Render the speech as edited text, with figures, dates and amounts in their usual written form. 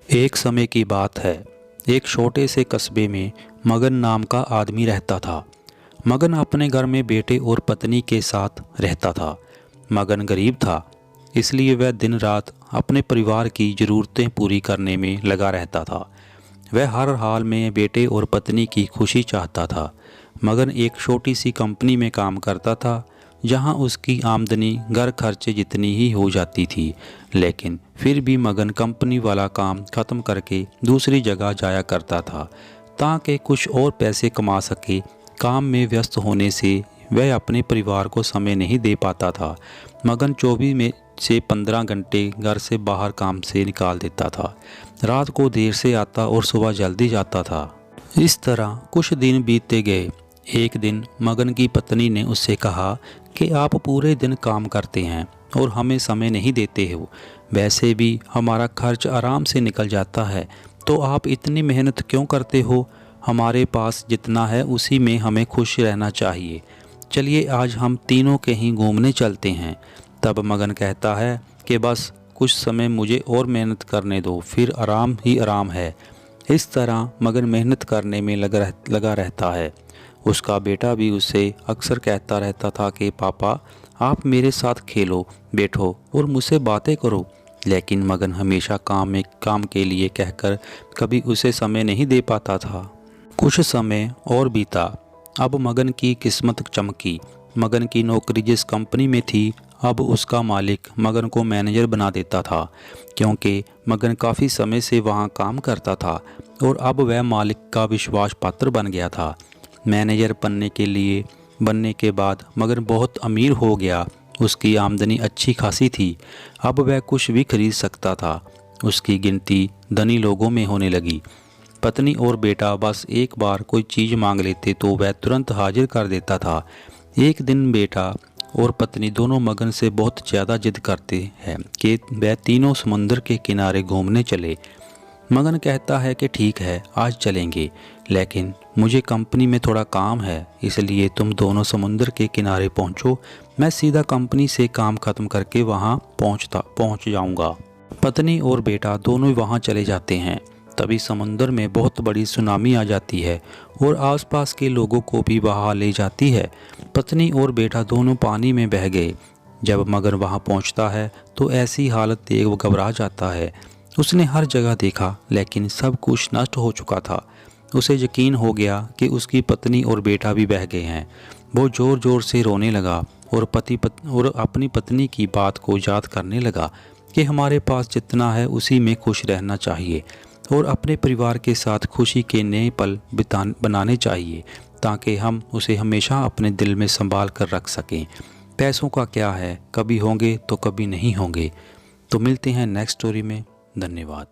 एक समय की बात है। एक छोटे से कस्बे में मगन नाम का आदमी रहता था। मगन अपने घर में बेटे और पत्नी के साथ रहता था। मगन गरीब था, इसलिए वह दिन रात अपने परिवार की ज़रूरतें पूरी करने में लगा रहता था। वह हर हाल में बेटे और पत्नी की खुशी चाहता था। मगन एक छोटी सी कंपनी में काम करता था, जहां उसकी आमदनी घर खर्चे जितनी ही हो जाती थी, लेकिन फिर भी मगन कंपनी वाला काम ख़त्म करके दूसरी जगह जाया करता था ताकि कुछ और पैसे कमा सके। काम में व्यस्त होने से वह अपने परिवार को समय नहीं दे पाता था। मगन 24 में से 15 घंटे घर से बाहर काम से निकाल देता था। रात को देर से आता और सुबह जल्दी जाता था। इस तरह कुछ दिन बीतते गए। एक दिन मगन की पत्नी ने उससे कहा कि आप पूरे दिन काम करते हैं और हमें समय नहीं देते हो। वैसे भी हमारा खर्च आराम से निकल जाता है, तो आप इतनी मेहनत क्यों करते हो? हमारे पास जितना है उसी में हमें खुश रहना चाहिए। चलिए आज हम तीनों कहीं घूमने चलते हैं। तब मगन कहता है कि बस कुछ समय मुझे और मेहनत करने दो, फिर आराम ही आराम है। इस तरह मगन मेहनत करने में लगा रहता है। उसका बेटा भी उससे अक्सर कहता रहता था कि पापा आप मेरे साथ खेलो, बैठो और मुझसे बातें करो, लेकिन मगन हमेशा काम के लिए कहकर कभी उसे समय नहीं दे पाता था। कुछ समय और बीता। अब मगन की किस्मत चमकी। मगन की नौकरी जिस कंपनी में थी, अब उसका मालिक मगन को मैनेजर बना देता था, क्योंकि मगन काफ़ी समय से वहाँ काम करता था और अब वह मालिक का विश्वास पात्र बन गया था। मैनेजर बनने के बाद मगन बहुत अमीर हो गया। उसकी आमदनी अच्छी खासी थी। अब वह कुछ भी खरीद सकता था। उसकी गिनती धनी लोगों में होने लगी। पत्नी और बेटा बस एक बार कोई चीज़ मांग लेते तो वह तुरंत हाजिर कर देता था। एक दिन बेटा और पत्नी दोनों मगन से बहुत ज़्यादा जिद करते हैं कि वह तीनों समुंदर के किनारे घूमने चले। मगन कहता है कि ठीक है, आज चलेंगे, लेकिन मुझे कंपनी में थोड़ा काम है, इसलिए तुम दोनों समुंदर के किनारे पहुंचो। मैं सीधा कंपनी से काम ख़त्म करके वहां पहुंच जाऊंगा। पत्नी और बेटा दोनों वहां चले जाते हैं। तभी समुंदर में बहुत बड़ी सुनामी आ जाती है और आसपास के लोगों को भी बहा ले जाती है। पत्नी और बेटा दोनों पानी में बह गए। जब मगन वहां पहुंचता है तो ऐसी हालत देख वो घबरा जाता है। उसने हर जगह देखा, लेकिन सब कुछ नष्ट हो चुका था। उसे यकीन हो गया कि उसकी पत्नी और बेटा भी बह गए हैं। वो ज़ोर ज़ोर से रोने लगा और अपनी पत्नी की बात को याद करने लगा कि हमारे पास जितना है उसी में खुश रहना चाहिए और अपने परिवार के साथ खुशी के नए पल बनाने चाहिए, ताकि हम उसे हमेशा अपने दिल में संभाल कर रख सकें। पैसों का क्या है, कभी होंगे तो कभी नहीं होंगे। तो मिलते हैं नेक्स्ट स्टोरी में। धन्यवाद।